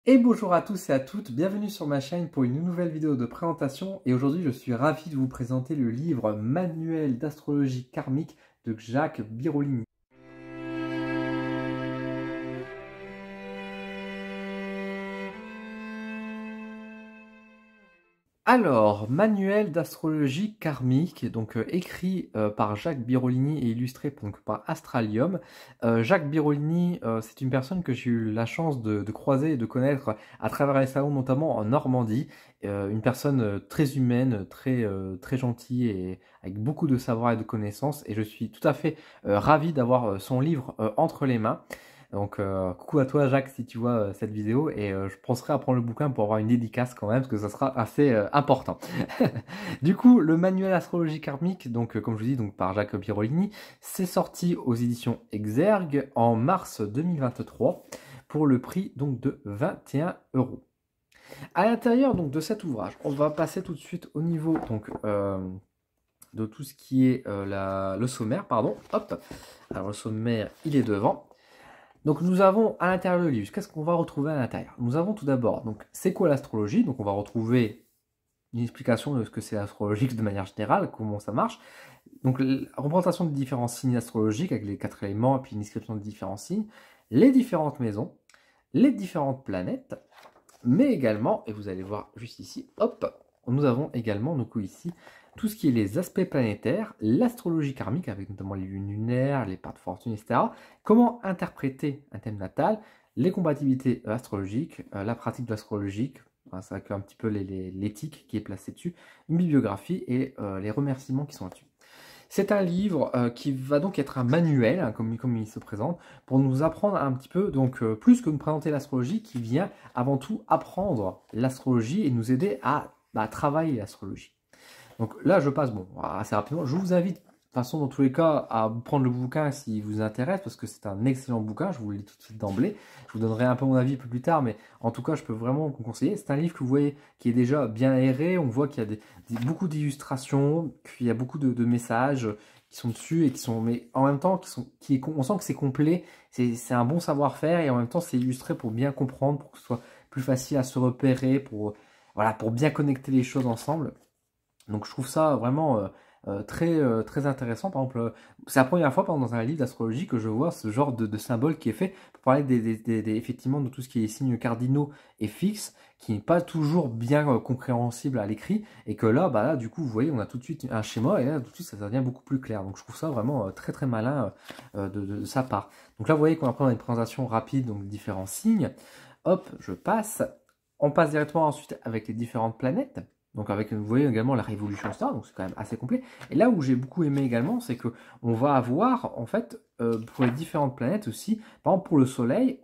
Et bonjour à tous et à toutes, bienvenue sur ma chaîne pour une nouvelle vidéo de présentation. Et aujourd'hui je suis ravi de vous présenter le livre Manuel d'astrologie karmique de Jacques Birolini. Alors, Manuel d'astrologie karmique, donc écrit par Jacques Birolini et illustré donc, par Astralium. Jacques Birolini, c'est une personne que j'ai eu la chance de croiser et de connaître à travers les salons, notamment en Normandie. Une personne très humaine, très gentille et avec beaucoup de savoir et de connaissances. Et je suis tout à fait ravi d'avoir son livre entre les mains. Donc, coucou à toi Jacques si tu vois cette vidéo et je penserai à prendre le bouquin pour avoir une dédicace quand même parce que ça sera assez important. Du coup, le manuel astrologie karmique, donc comme je vous dis, donc par Jacques Birolini, c'est sorti aux éditions Exergue en mars 2023 pour le prix donc de 21 €. À l'intérieur donc de cet ouvrage, on va passer tout de suite au niveau donc de tout ce qui est le sommaire, pardon. Hop. Alors le sommaire, il est devant. Donc nous avons à l'intérieur du livre, qu'est-ce qu'on va retrouver à l'intérieur? Nous avons tout d'abord, donc c'est quoi l'astrologie? Donc on va retrouver une explication de ce que c'est l'astrologie de manière générale, comment ça marche. Donc la représentation des différents signes astrologiques avec les 4 éléments et puis une description des différents signes, les différentes maisons, les différentes planètes, mais également, et vous allez voir juste ici, hop, nous avons également donc ici tout ce qui est les aspects planétaires, l'astrologie karmique avec notamment les lunes lunaires, les parts de fortune, etc. Comment interpréter un thème natal, les compatibilités astrologiques, la pratique de l'astrologique, ça inclut un petit peu l'éthique qui est placée dessus, une bibliographie et les remerciements qui sont là-dessus. C'est un livre qui va donc être un manuel, hein, comme il se présente, pour nous apprendre un petit peu, donc plus que nous présenter l'astrologie, qui vient avant tout apprendre l'astrologie et nous aider à travailler l'astrologie. Donc là, je passe, bon, assez rapidement. Je vous invite, de toute façon, dans tous les cas, à prendre le bouquin s'il vous intéresse, parce que c'est un excellent bouquin, je vous le dis tout de suite d'emblée. Je vous donnerai un peu mon avis un peu plus tard, mais en tout cas, je peux vraiment vous conseiller. C'est un livre que vous voyez qui est déjà bien aéré, on voit qu'il y a beaucoup d'illustrations, qu'il y a beaucoup de messages qui sont dessus et qui sont, mais en même temps, on sent que c'est complet, c'est un bon savoir-faire et en même temps, c'est illustré pour bien comprendre, pour que ce soit plus facile à se repérer, voilà, pour bien connecter les choses ensemble. Donc je trouve ça vraiment très intéressant. Par exemple, c'est la première fois dans un livre d'astrologie que je vois ce genre de symbole qui est fait pour parler effectivement de tout ce qui est signes cardinaux et fixes, qui n'est pas toujours bien compréhensible à l'écrit, et que là, là, du coup, vous voyez, on a tout de suite un schéma, et là, tout de suite, ça devient beaucoup plus clair. Donc je trouve ça vraiment très malin de sa part. Donc là, vous voyez qu'on a une présentation rapide, donc différents signes. Hop, je passe. On passe directement ensuite avec les différentes planètes. Donc avec, vous voyez également la révolution star, donc c'est quand même assez complet. Et là où j'ai beaucoup aimé également, c'est que on va avoir en fait pour les différentes planètes aussi, par exemple pour le Soleil,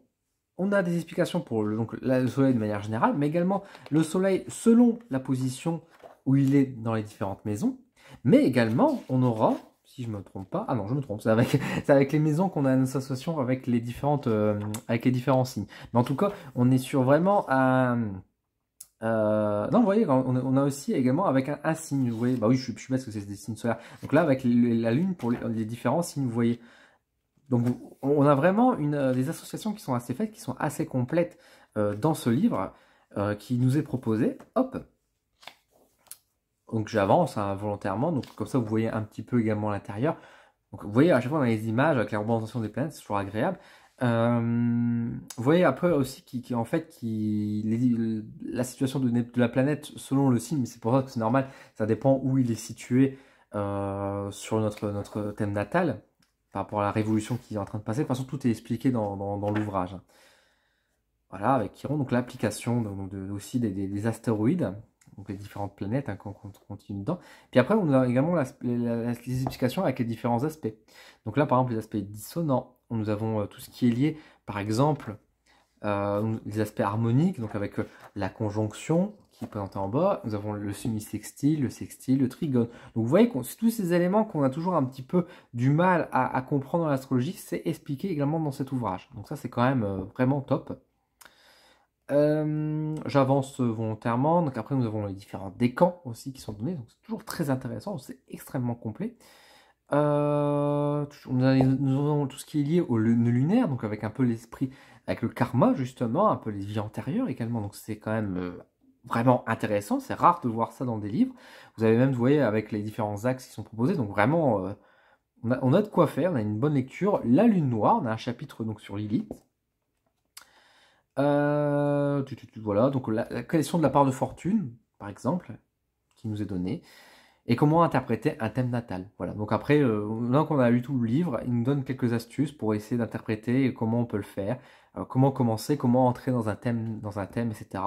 on a des explications pour le Soleil de manière générale, mais également le Soleil selon la position où il est dans les différentes maisons. Mais également, on aura, si je me trompe pas, ah non, je me trompe, c'est avec les maisons qu'on a une association avec les avec les différents signes. Mais en tout cas, on est sur vraiment un non, vous voyez, on a aussi également avec un signe, vous voyez, bah oui, je suis bête parce que c'est des signes solaires. Donc là, avec la Lune pour les différents signes, vous voyez. Donc on a vraiment des associations qui sont assez faites, qui sont assez complètes dans ce livre qui nous est proposé. Hop. Donc j'avance hein, volontairement, donc comme ça vous voyez un petit peu également l'intérieur. Donc vous voyez, à chaque fois on a les images avec la représentation des planètes, c'est toujours agréable. Vous voyez après aussi en fait la situation de la planète selon le signe, mais c'est pour ça que c'est normal, ça dépend où il est situé sur notre thème natal par rapport à la révolution qui est en train de passer. De toute façon, tout est expliqué dans l'ouvrage. Voilà, avec Chiron, donc l'application aussi des astéroïdes, donc les différentes planètes qu'on continue dedans. Puis après, on a également les explications avec les différents aspects. Donc là, par exemple, les aspects dissonants, nous avons tout ce qui est lié, par exemple, les aspects harmoniques, donc avec la conjonction qui est présentée en bas, nous avons le semi-sextile, le sextile, le trigone. Donc vous voyez que tous ces éléments qu'on a toujours un petit peu du mal à comprendre dans l'astrologie, c'est expliqué également dans cet ouvrage. Donc ça, c'est quand même vraiment top. J'avance volontairement, donc après nous avons les différents décans aussi qui sont donnés, donc c'est toujours très intéressant, c'est extrêmement complet. Nous avons tout ce qui est lié au nœud lunaire, donc avec un peu l'esprit avec le karma justement, un peu les vies antérieures également, donc c'est quand même vraiment intéressant, c'est rare de voir ça dans des livres. Vous avez même, vous voyez, avec les différents axes qui sont proposés, donc vraiment, on a de quoi faire, on a une bonne lecture. La Lune Noire, on a un chapitre donc sur Lilith. Voilà, donc la question de la part de fortune, par exemple, qui nous est donnée. Et comment interpréter un thème natal. Voilà. Donc après, maintenant qu'on a lu tout le livre, il nous donne quelques astuces pour essayer d'interpréter comment on peut le faire, comment commencer, comment entrer dans un thème, etc.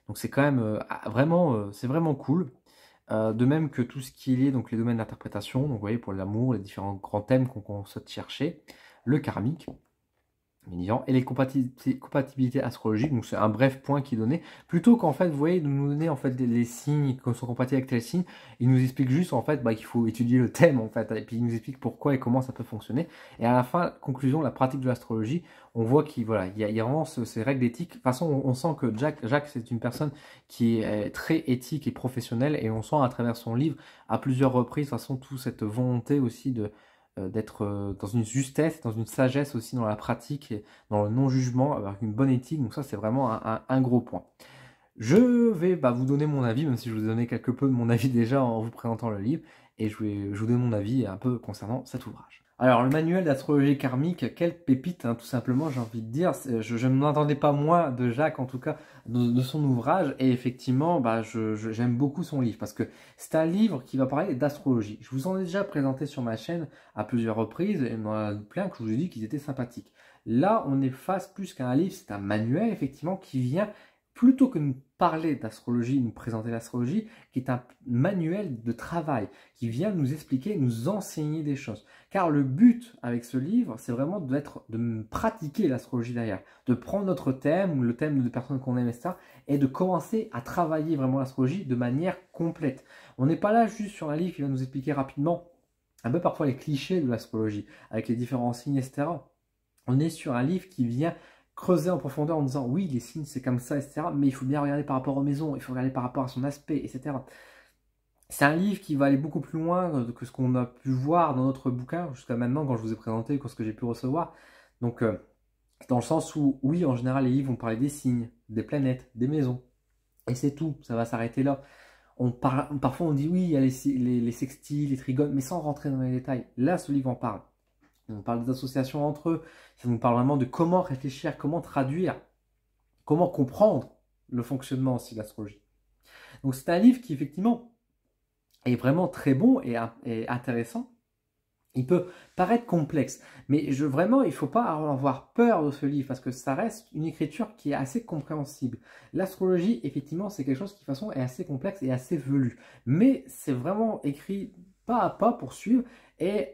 Donc c'est quand même vraiment, c'est vraiment cool. De même que tout ce qui est lié, donc les domaines d'interprétation, donc vous voyez pour l'amour, les différents grands thèmes qu'on souhaite chercher, le karmique, et les compatibilités astrologiques, donc c'est un bref point qui est donné, plutôt qu'en fait, vous voyez, de nous donner en fait les signes, qui sont compatibles avec tel signe, il nous explique juste en fait qu'il faut étudier le thème en fait, et puis il nous explique pourquoi et comment ça peut fonctionner, et à la fin, conclusion, la pratique de l'astrologie, on voit qu'il voilà, il y a vraiment ces règles d'éthique, de toute façon on sent que Jacques c'est une personne qui est très éthique et professionnelle, et on sent à travers son livre, à plusieurs reprises, de toute façon, toute cette volonté aussi d'être dans une justesse, dans une sagesse aussi dans la pratique, et dans le non-jugement, avec une bonne éthique. Donc ça, c'est vraiment un gros point. Je vais vous donner mon avis, même si je vous ai donné quelque peu de mon avis déjà en vous présentant le livre, et je vous donne mon avis un peu concernant cet ouvrage. Alors, le manuel d'astrologie karmique, quelle pépite, hein, tout simplement, j'ai envie de dire. Je ne m'entendais pas moins de Jacques, en tout cas, de son ouvrage. Et effectivement, j'aime beaucoup son livre, parce que c'est un livre qui va parler d'astrologie. Je vous en ai déjà présenté sur ma chaîne à plusieurs reprises, et il y en a plein que je vous ai dit qu'ils étaient sympathiques. Là, on est face plus qu'à un livre, c'est un manuel, effectivement, qui vient, plutôt que de nous parler d'astrologie, nous présenter l'astrologie, qui est un manuel de travail, qui vient nous expliquer, nous enseigner des choses. Car le but avec ce livre, c'est vraiment de pratiquer l'astrologie derrière, de prendre notre thème, ou le thème de personnes qu'on aime, etc., et de commencer à travailler vraiment l'astrologie de manière complète. On n'est pas là juste sur un livre qui va nous expliquer rapidement un peu parfois les clichés de l'astrologie, avec les différents signes, etc. On est sur un livre qui vient creuser en profondeur en disant oui, les signes c'est comme ça, etc. Mais il faut bien regarder par rapport aux maisons, il faut regarder par rapport à son aspect, etc. C'est un livre qui va aller beaucoup plus loin que ce qu'on a pu voir dans notre bouquin jusqu'à maintenant quand je vous ai présenté ce que j'ai pu recevoir. Donc, dans le sens où, oui, en général, les livres vont parler des signes, des planètes, des maisons. Et c'est tout, ça va s'arrêter là. Parfois, on dit oui, il y a les sextiles, les trigones, mais sans rentrer dans les détails. Là, ce livre en parle. On parle des associations entre eux. Ça nous parle vraiment de comment réfléchir, comment traduire, comment comprendre le fonctionnement aussi de l'astrologie. Donc, c'est un livre qui, effectivement, est vraiment très bon et intéressant. Il peut paraître complexe, mais vraiment, il ne faut pas avoir peur de ce livre, parce que ça reste une écriture qui est assez compréhensible. L'astrologie, effectivement, c'est quelque chose qui, de toute façon, est assez complexe et assez velu. Mais c'est vraiment écrit pas à pas pour suivre, et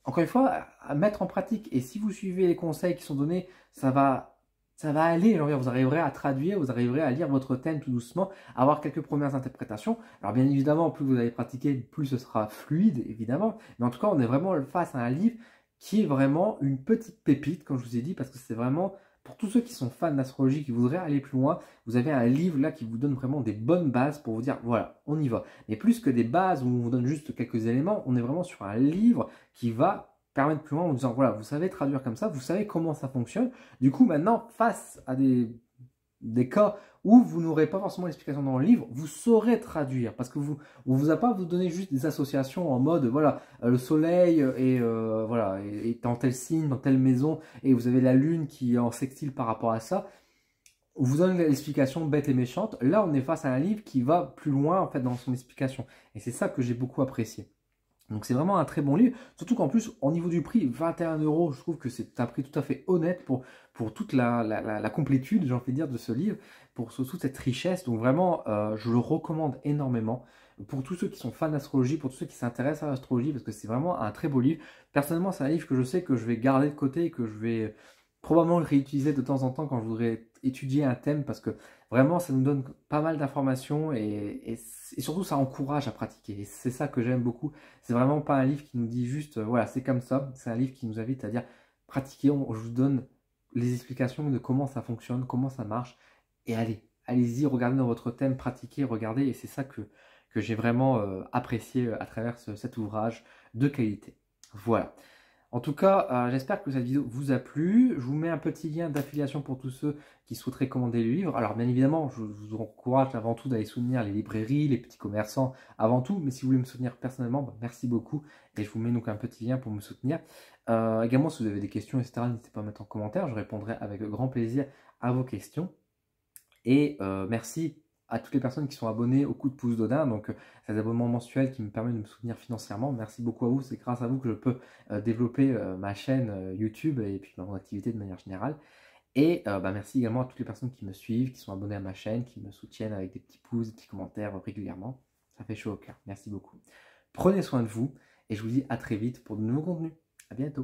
encore une fois, à mettre en pratique. Et si vous suivez les conseils qui sont donnés, ça va aller. Vous arriverez à traduire, vous arriverez à lire votre thème tout doucement, à avoir quelques premières interprétations. Alors bien évidemment, plus vous allez pratiquer, plus ce sera fluide, évidemment. Mais en tout cas, on est vraiment face à un livre qui est vraiment une petite pépite, comme je vous ai dit, parce que c'est vraiment, pour tous ceux qui sont fans d'astrologie, qui voudraient aller plus loin, vous avez un livre là qui vous donne vraiment des bonnes bases pour vous dire, voilà, on y va. Mais plus que des bases où on vous donne juste quelques éléments, on est vraiment sur un livre qui va permettre plus loin en disant, voilà, vous savez traduire comme ça, vous savez comment ça fonctionne. Du coup, maintenant, face à des cas où vous n'aurez pas forcément l'explication dans le livre, vous saurez traduire, parce que on vous a pas vous donné juste des associations en mode, voilà, le soleil voilà, est dans tel signe, dans telle maison, et vous avez la lune qui est en sextile par rapport à ça. On vous donne l'explication bête et méchante. Là, on est face à un livre qui va plus loin, en fait, dans son explication. Et c'est ça que j'ai beaucoup apprécié. Donc c'est vraiment un très bon livre, surtout qu'en plus, au niveau du prix, 21 €, je trouve que c'est un prix tout à fait honnête pour toute la complétude, j'ai envie de dire, de ce livre, pour toute cette richesse. Donc vraiment, je le recommande énormément pour tous ceux qui sont fans d'astrologie, pour tous ceux qui s'intéressent à l'astrologie, parce que c'est vraiment un très beau livre. Personnellement, c'est un livre que je sais que je vais garder de côté et que je vais probablement le réutiliser de temps en temps quand je voudrais étudier un thème, parce que vraiment, ça nous donne pas mal d'informations et surtout, ça encourage à pratiquer. Et c'est ça que j'aime beaucoup. C'est vraiment pas un livre qui nous dit juste, voilà, c'est comme ça. C'est un livre qui nous invite à dire, pratiquez, je vous donne les explications de comment ça fonctionne, comment ça marche. Et allez-y, regardez dans votre thème, pratiquez, regardez. Et c'est ça que j'ai vraiment apprécié à travers cet ouvrage de qualité. Voilà. En tout cas, j'espère que cette vidéo vous a plu. Je vous mets un petit lien d'affiliation pour tous ceux qui souhaiteraient commander le livre. Alors bien évidemment, je vous encourage avant tout d'aller soutenir les librairies, les petits commerçants avant tout. Mais si vous voulez me soutenir personnellement, bah, merci beaucoup. Et je vous mets donc un petit lien pour me soutenir. Également, si vous avez des questions, etc., n'hésitez pas à mettre en commentaire. Je répondrai avec grand plaisir à vos questions. Et merci à toutes les personnes qui sont abonnées au coup de pouce d'Odin, donc ces abonnements mensuels qui me permettent de me soutenir financièrement. Merci beaucoup à vous, c'est grâce à vous que je peux développer ma chaîne YouTube et puis mon activité de manière générale. Et bah, merci également à toutes les personnes qui me suivent, qui sont abonnées à ma chaîne, qui me soutiennent avec des petits pouces, des petits commentaires régulièrement. Ça fait chaud au cœur. Merci beaucoup. Prenez soin de vous et je vous dis à très vite pour de nouveaux contenus. À bientôt.